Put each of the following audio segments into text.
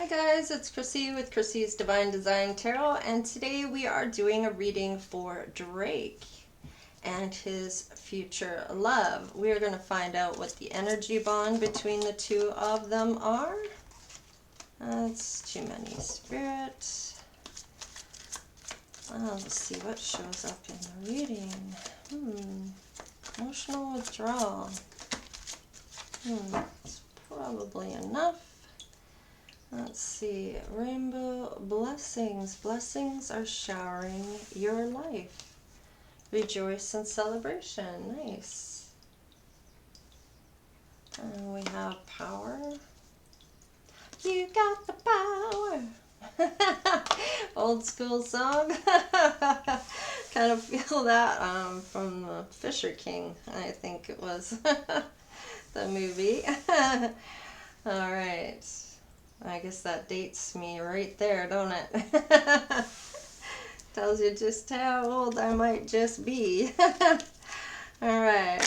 Hi guys, it's Chrissie with Chrissie's Divine Design Tarot, and today we are doing a reading for Drake and his future love. We are going to find out what the energy bond between the two of them are. That's too many spirits. Let's see what shows up in the reading. Emotional withdrawal. It's probably enough. Let's see, rainbow blessings. Blessings are showering your life. Rejoice and celebration. Nice. And we have power. You got the power. Old school song. Kind of feel that from the Fisher King, I think it was the movie. All right. I guess that dates me right there, don't it? Tells you just how old I might just be. All right.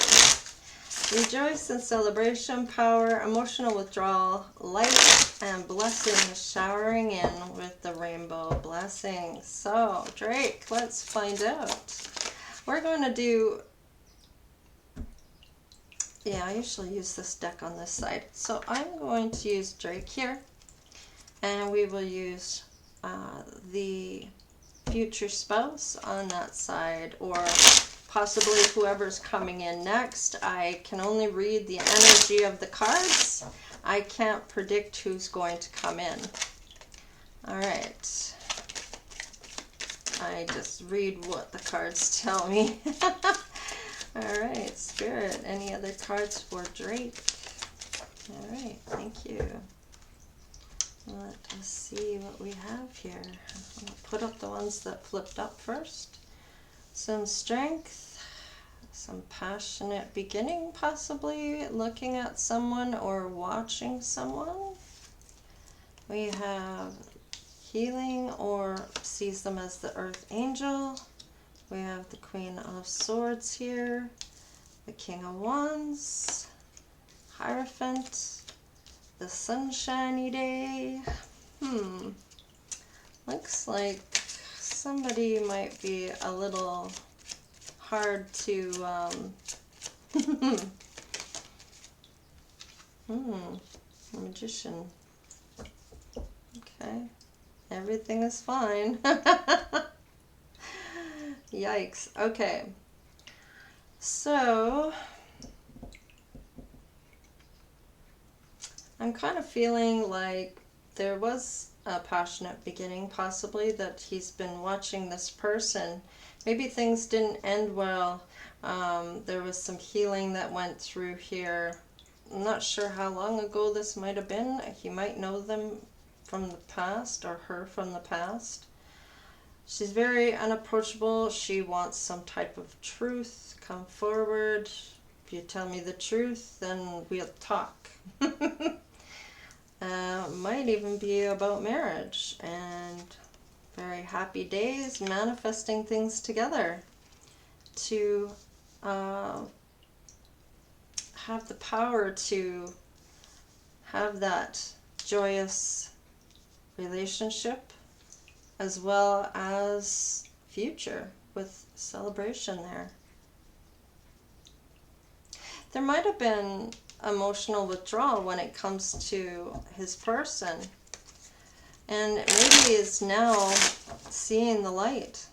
Rejoice and celebration, power, emotional withdrawal, light, and blessings showering in with the rainbow blessings. So, Drake, let's find out. We're going to do... Yeah, I usually use this deck on this side. So I'm going to use Drake here. And we will use the future spouse on that side, or possibly whoever's coming in next. I can only read the energy of the cards. I can't predict who's going to come in. All right. I just read what the cards tell me. All right, Spirit, any other cards for Drake? All right, thank you. Let us see what we have here. I'll put up the ones that flipped up first. Some strength, some passionate beginning, possibly looking at someone or watching someone. We have healing, or sees them as the earth angel. We have the Queen of Swords here, the King of Wands, Hierophant, the sunshiny day. Looks like somebody might be a little hard to Magician. Okay, everything is fine. Yikes. Okay, so I'm kind of feeling like there was a passionate beginning, possibly, that he's been watching this person. Maybe things didn't end well. There was some healing that went through here. I'm not sure how long ago this might have been. He might know them from the past, or her from the past. She's very unapproachable. She wants some type of truth. Come forward. If you tell me the truth, then we'll talk. Might even be about marriage and very happy days, manifesting things together to have the power to have that joyous relationship, as well as future with celebration there. There might have been emotional withdrawal when it comes to his person, and maybe is now seeing the light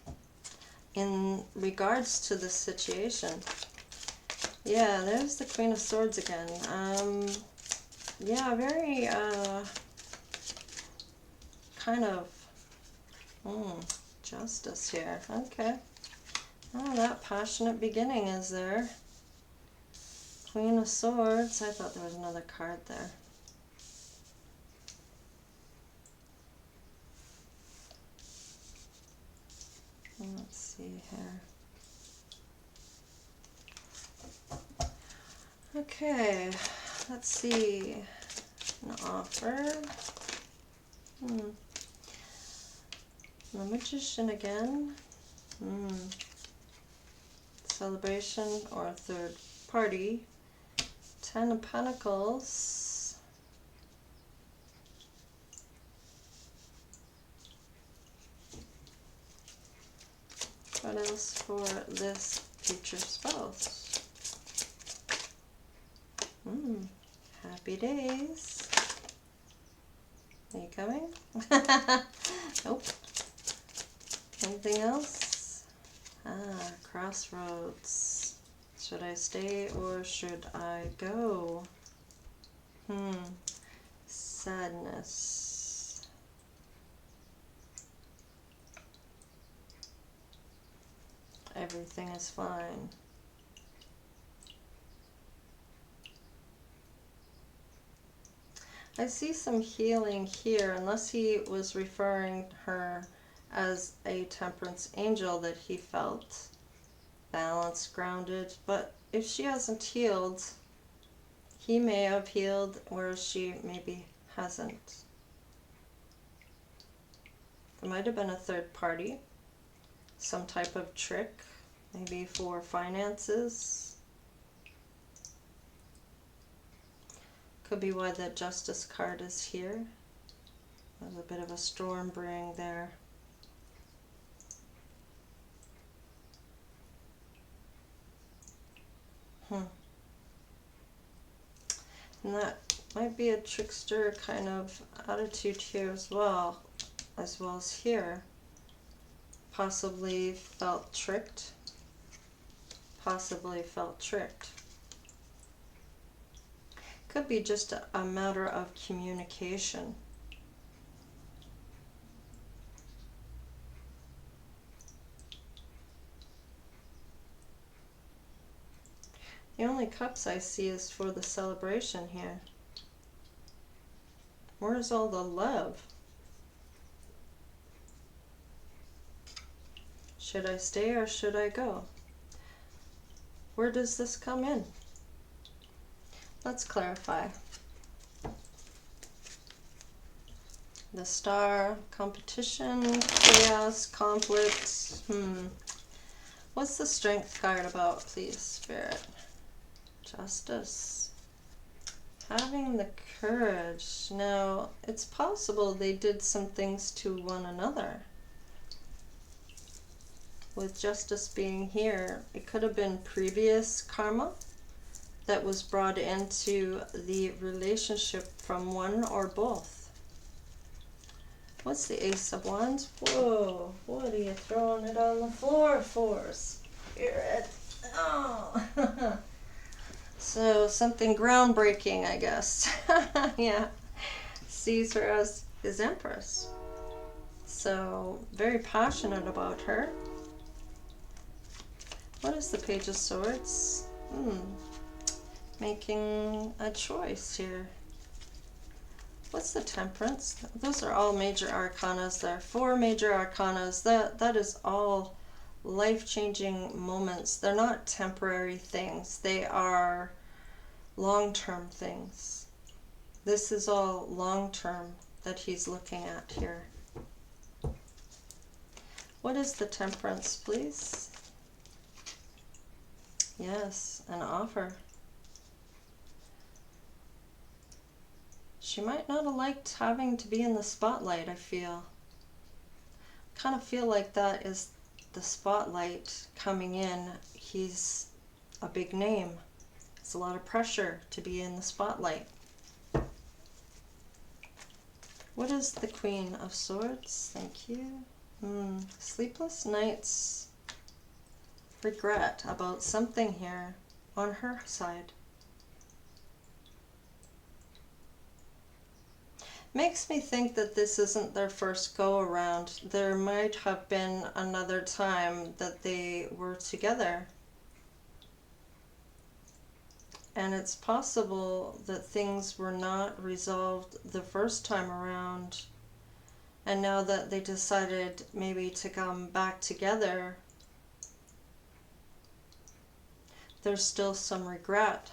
in regards to this situation. Yeah, there's the Queen of Swords again. Yeah, very kind of justice here. Okay. Oh, that passionate beginning is there. Queen of Swords. I thought there was another card there. Let's see here. Okay, let's see. An offer. The Magician again. Celebration or third party. Ten of Pentacles. What else for this future spouse? Happy days. Are you coming? Nope. Anything else? Crossroads. Should I stay or should I go? Sadness. Everything is fine. I see some healing here, unless he was referring her as a temperance angel that he felt balanced, grounded. But if she hasn't healed, he may have healed where she maybe hasn't. There might have been a third party, some type of trick, maybe for finances. Could be why the Justice card is here. There's a bit of a storm brewing there. And that might be a trickster kind of attitude here as well as here. Possibly felt tricked. Possibly felt tricked. Could be just a matter of communication. The only cups I see is for the celebration here. Where's all the love? Should I stay or should I go? Where does this come in? Let's clarify. The Star, competition, chaos, conflict. What's the Strength card about, please, Spirit? Justice. Having the courage. Now, it's possible they did some things to one another. With Justice being here, it could have been previous karma that was brought into the relationship from one or both. What's the Ace of Wands? Whoa, what are you throwing it on the floor for, Spirit? Oh. So something groundbreaking, I guess. Yeah. Sees her as his Empress. So very passionate about her. What is the Page of Swords? Making a choice here. What's the Temperance? Those are all major arcanas there. 4 major arcanas. That is all life-changing moments. They're not temporary things. They are long-term things. This is all long-term that he's looking at here. What is the Temperance, please? Yes, an offer. She might not have liked having to be in the spotlight, I feel. Kind of feel like that is the spotlight coming in. He's a big name. It's a lot of pressure to be in the spotlight. What is the Queen of Swords? Thank you. Sleepless nights. Regret about something here on her side. Makes me think that this isn't their first go around. There might have been another time that they were together. And it's possible that things were not resolved the first time around. And now that they decided maybe to come back together, there's still some regret.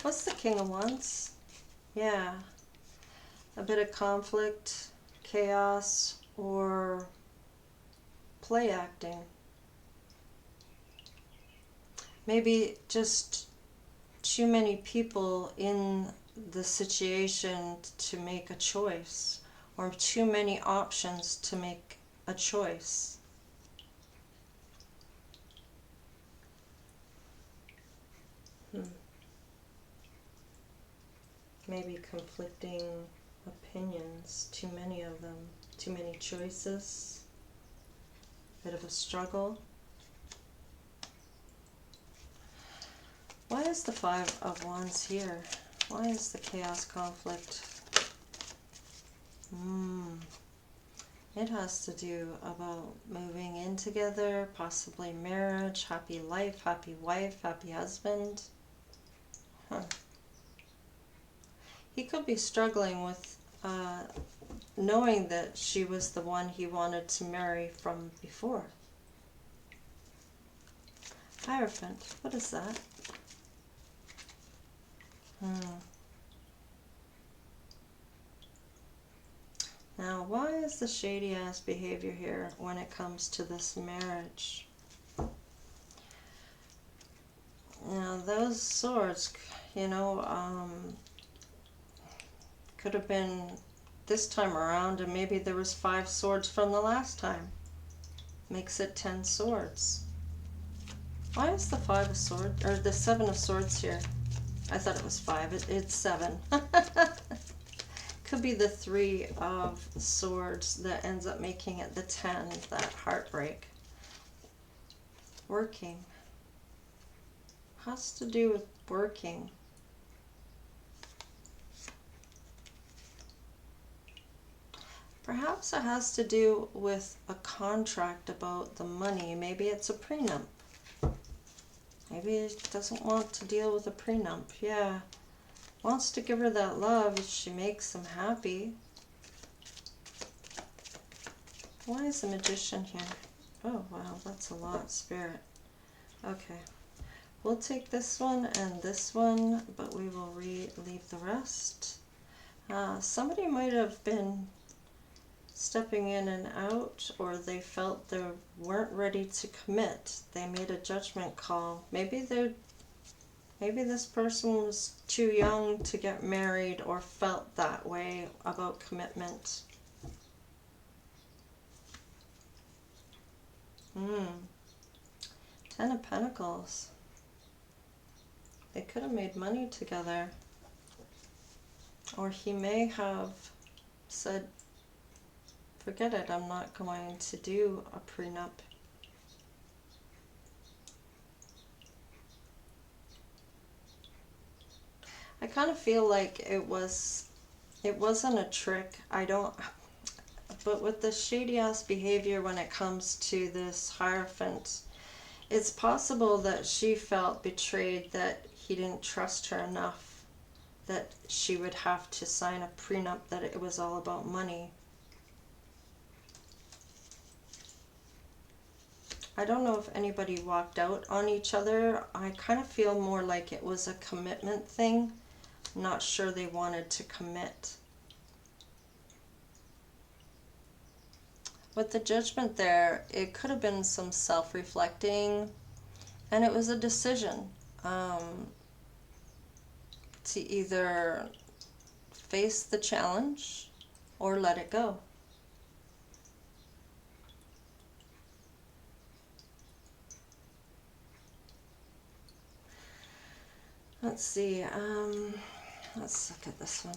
What's the King of Wands? Yeah. A bit of conflict, chaos, or play acting. Maybe just too many people in the situation to make a choice, or too many options to make a choice. Maybe conflicting opinions, too many of them, too many choices, bit of a struggle. Why is the Five of Wands here? Why is the chaos conflict? It has to do about moving in together, possibly marriage, happy life, happy wife, happy husband. He could be struggling with knowing that she was the one he wanted to marry from before. Hierophant, what is that? Now, why is the shady-ass behavior here when it comes to this marriage? Now, those swords, you know, could have been this time around, and maybe there was 5 swords from the last time. Makes it 10 swords. Why is the 5 of swords, or the 7 of swords here? I thought it was 5. It's 7. Could be the 3 of swords that ends up making it the 10, that heartbreak. Working. Has to do with working. Perhaps it has to do with a contract about the money. Maybe it's a prenup. Maybe he doesn't want to deal with a prenup. Yeah. Wants to give her that love if she makes him happy. Why is the Magician here? Oh, wow, that's a lot, Spirit. Okay. We'll take this one and this one, but we will leave the rest. Somebody might have been stepping in and out, or they felt they weren't ready to commit. They made a judgment call. Maybe this person was too young to get married or felt that way about commitment. 10 of Pentacles. They could have made money together. Or he may have said, forget it, I'm not going to do a prenup. I kind of feel like it wasn't a trick. But with the shady ass behavior when it comes to this Hierophant, it's possible that she felt betrayed, that he didn't trust her enough, that she would have to sign a prenup, that it was all about money. I don't know if anybody walked out on each other. I kind of feel more like it was a commitment thing. I'm not sure they wanted to commit. With the Judgment there, it could have been some self-reflecting, and it was a decision to either face the challenge or let it go. Let's see, let's look at this one.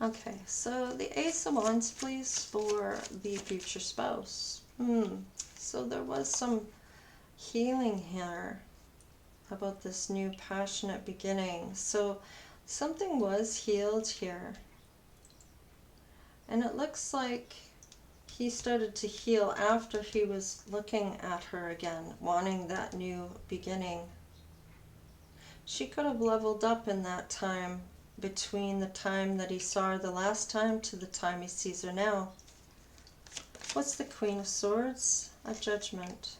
Okay, so the Ace of Wands, please, for the future spouse. So there was some healing here about this new passionate beginning. So something was healed here. And it looks like he started to heal after he was looking at her again, wanting that new beginning. She could have leveled up in that time, between the time that he saw her the last time to the time he sees her now. What's the Queen of Swords? A Judgment.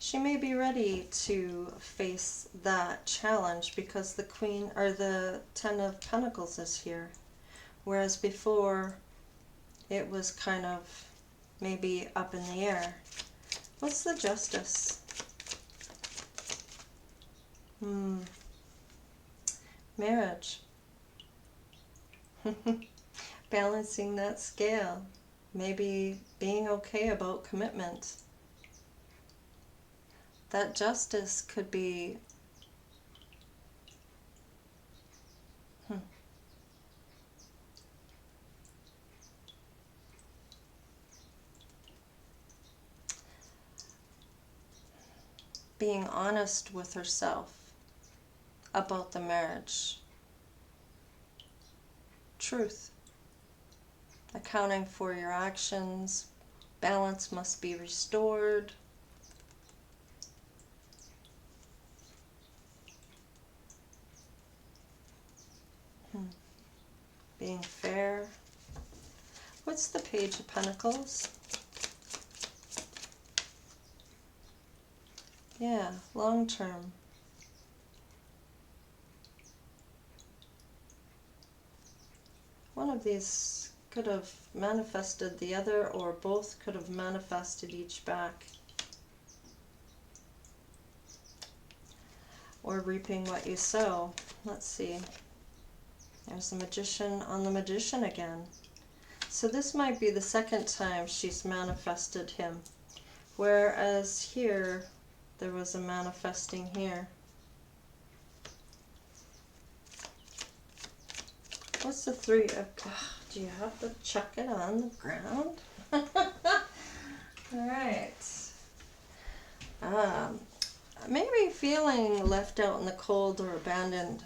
She may be ready to face that challenge because the Queen, or the 10 of Pentacles is here. Whereas before, it was kind of maybe up in the air. What's the Justice? Marriage. Balancing that scale. maybe being okay about commitment. That justice could be being honest with herself about the marriage. Truth. Accounting for your actions. Balance must be restored. Being fair. What's the Page of Pentacles? Yeah, long term. One of these could have manifested the other, or both could have manifested each back. Or reaping what you sow. Let's see. There's the Magician on the Magician again. So this might be the second time she's manifested him. Whereas here, there was a manifesting here. What's the Three of... do you have to chuck it on the ground? Alright. Maybe feeling left out in the cold or abandoned.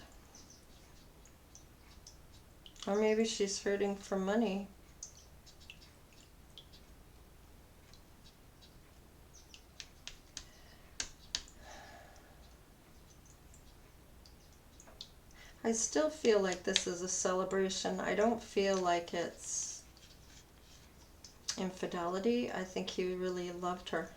Or maybe she's hurting for money. I still feel like this is a celebration. I don't feel like it's infidelity. I think he really loved her.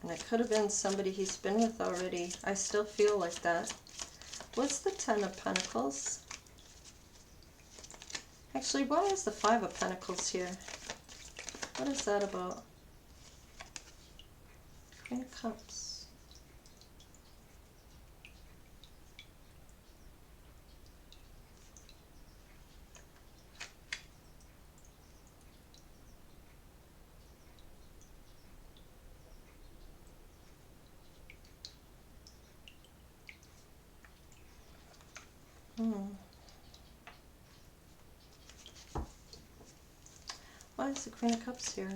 And it could have been somebody he's been with already. I still feel like that. What's the Ten of Pentacles? Actually, why is the Five of Pentacles here? What is that about? Queen of Cups. Why is the Queen of Cups here?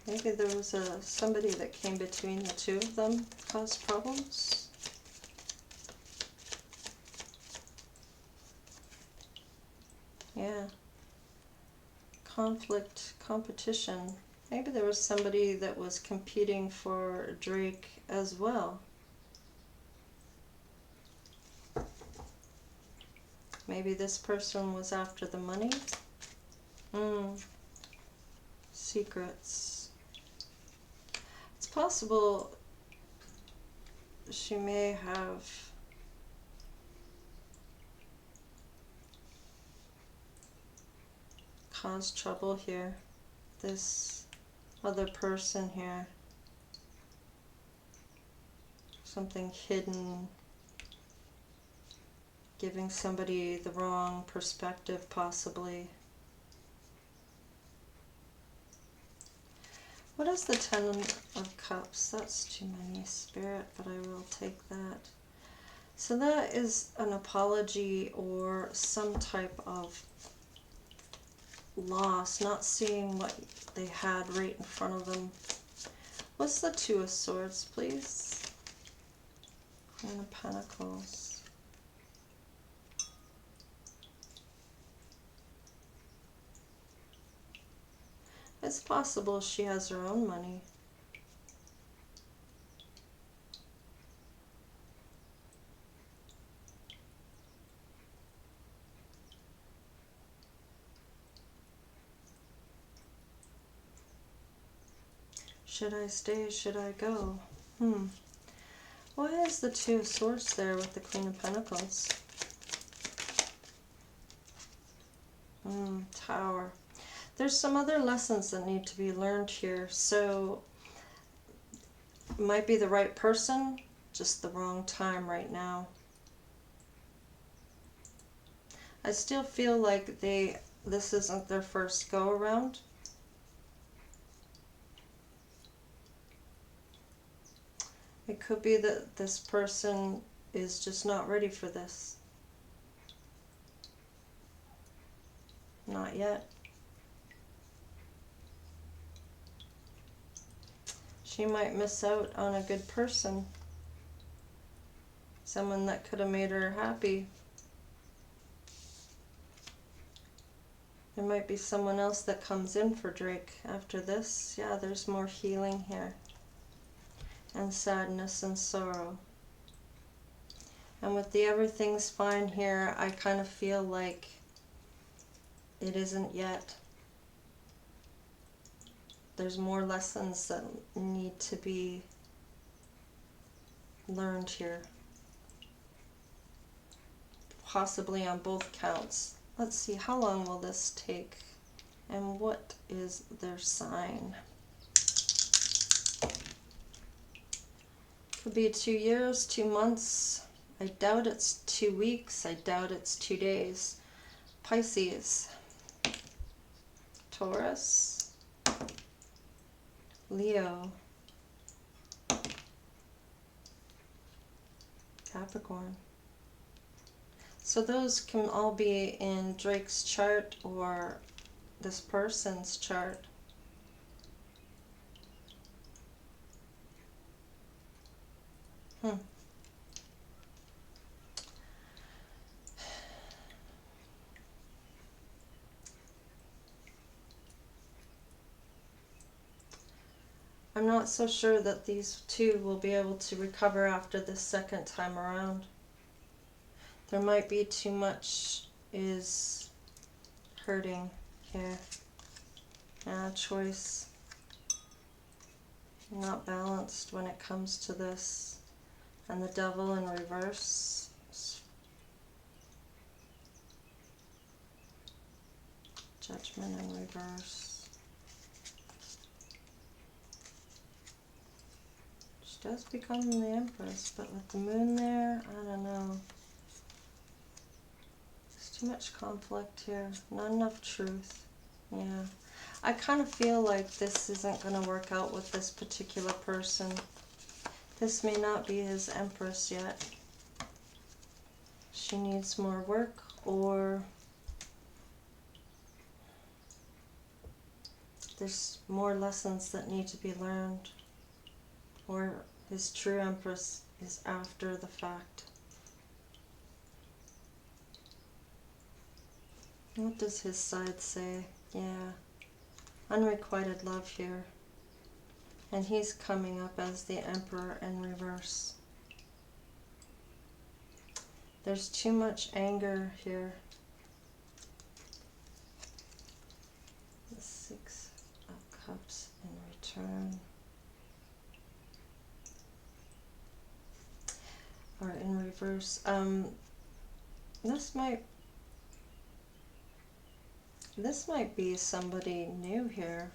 Maybe there was somebody that came between the two of them, caused problems? Yeah. Conflict, competition. Maybe there was somebody that was competing for Drake as well. Maybe this person was after the money. Secrets. It's possible she may have caused trouble here. This other person here. Something hidden. Giving somebody the wrong perspective, possibly. What is the Ten of Cups? That's too many, Spirit, but I will take that. So that is an apology or some type of loss, not seeing what they had right in front of them. What's the Two of Swords, please? Queen of Pentacles. It's possible she has her own money. Should I stay? Should I go? Why is the Two of Swords there with the Queen of Pentacles? Tower. There's some other lessons that need to be learned here. So, might be the right person, just the wrong time right now. I still feel like they this isn't their first go around. It could be that this person is just not ready for this. Not yet. She might miss out on a good person. Someone that could have made her happy. There might be someone else that comes in for Drake after this. Yeah, there's more healing here. And sadness and sorrow. And with the everything's fine here, I kind of feel like it isn't yet. There's more lessons that need to be learned here. Possibly on both counts. Let's see, how long will this take? And what is their sign? Could be 2 years, 2 months. I doubt it's 2 weeks. I doubt it's 2 days. Pisces. Taurus. Leo. Capricorn. So those can all be in Drake's chart or this person's chart. I'm not so sure that these two will be able to recover after this second time around. There might be too much is hurting here. Choice. Not balanced when it comes to this. And the devil in reverse. Judgment in reverse. She does become the Empress, but with the moon there, I don't know. Too much conflict here, not enough truth. Yeah, I kind of feel like this isn't going to work out with this particular person. This may not be his Empress yet. She needs more work, or there's more lessons that need to be learned, or his true Empress is after the fact. What does his side say? Yeah, unrequited love here. And he's coming up as the Emperor in reverse. There's too much anger here. The Six of Cups in return. Or in reverse. This might be somebody new here.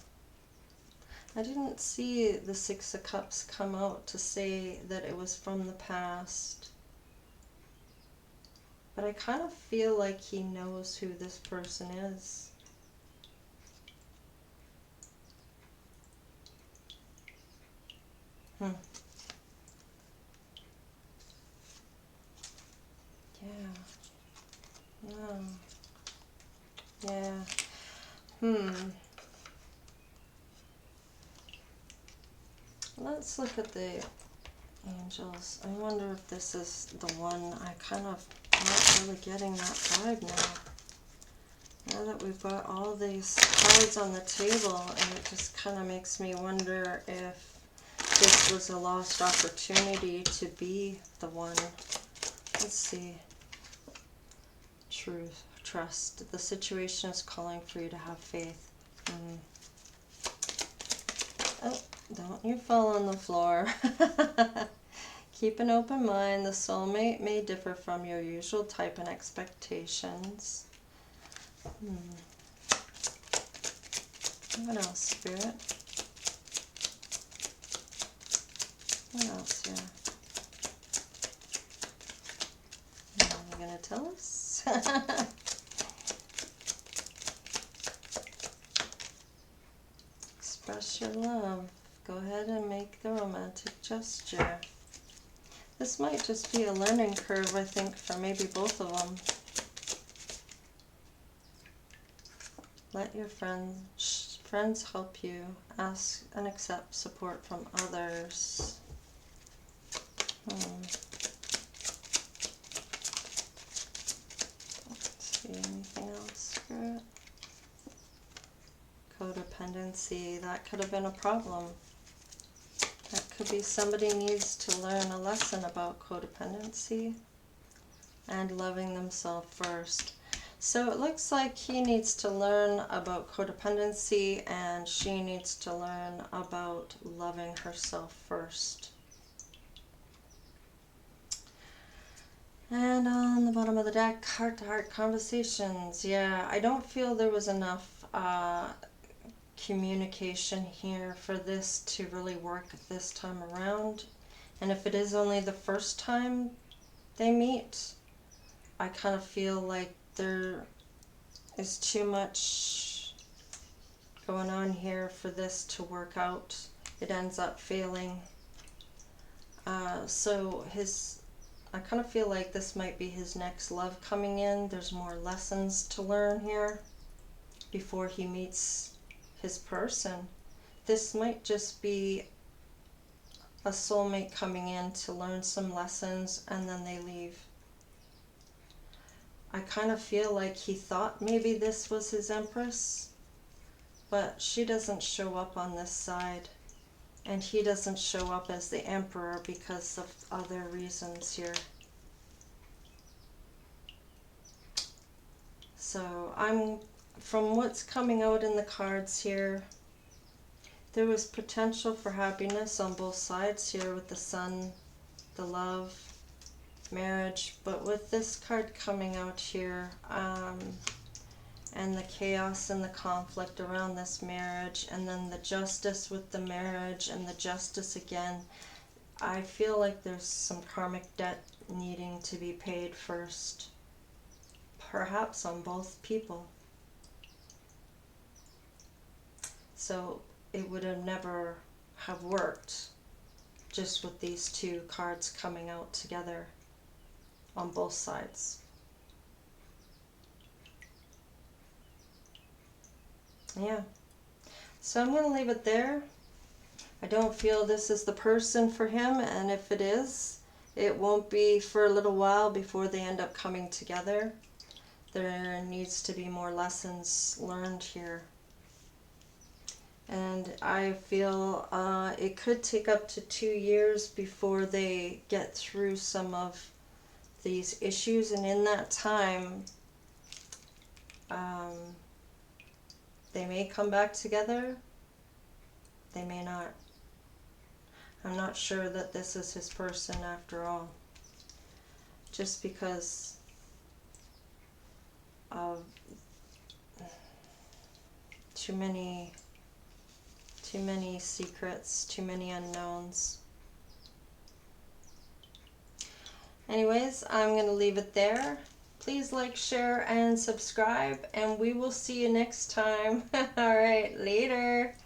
I didn't see the Six of Cups come out to say that it was from the past. But I kind of feel like he knows who this person is. Yeah. Yeah. Yeah. Let's look at the angels. I wonder if this is the one. I kind of not really getting that vibe now. Now that we've got all these cards on the table, and it just kind of makes me wonder if this was a lost opportunity to be the one. Let's see. Truth. Trust. The situation is calling for you to have faith. Oh, don't you fall on the floor. Keep an open mind. The soulmate may differ from your usual type and expectations. What else, Spirit? What else here? Are you going to tell us? express your love. Go ahead and make the romantic gesture. This might just be a learning curve, I think, for maybe both of them. Let your friends help you. Ask and accept support from others. Let's see, anything else for it? Codependency, that could have been a problem. That could be somebody needs to learn a lesson about codependency and loving themselves first. So it looks like he needs to learn about codependency and she needs to learn about loving herself first. And on the bottom of the deck, heart-to-heart conversations. Yeah, I don't feel there was enough communication here for this to really work this time around. And if it is only the first time they meet, I kind of feel like there is too much going on here for this to work out. It ends up failing. I kind of feel like this might be his next love coming in. There's more lessons to learn here before he meets his person. This might just be a soulmate coming in to learn some lessons and then they leave. I kind of feel like he thought maybe this was his Empress, but she doesn't show up on this side, and he doesn't show up as the Emperor because of other reasons here. So from what's coming out in the cards here, there was potential for happiness on both sides here with the Sun, the love, marriage, but with this card coming out here, and the chaos and the conflict around this marriage, and then the justice with the marriage and the justice again, I feel like there's some karmic debt needing to be paid first, perhaps on both people. So it would have never have worked just with these two cards coming out together on both sides. Yeah. So I'm going to leave it there. I don't feel this is the person for him, and if it is, it won't be for a little while before they end up coming together. There needs to be more lessons learned here. And I feel it could take up to 2 years before they get through some of these issues, and in that time they may come back together, they may not. I'm not sure that this is his person after all, just because of too many secrets, too many unknowns. Anyways, I'm going to leave it there. Please like, share, and subscribe, and we will see you next time. Alright, later.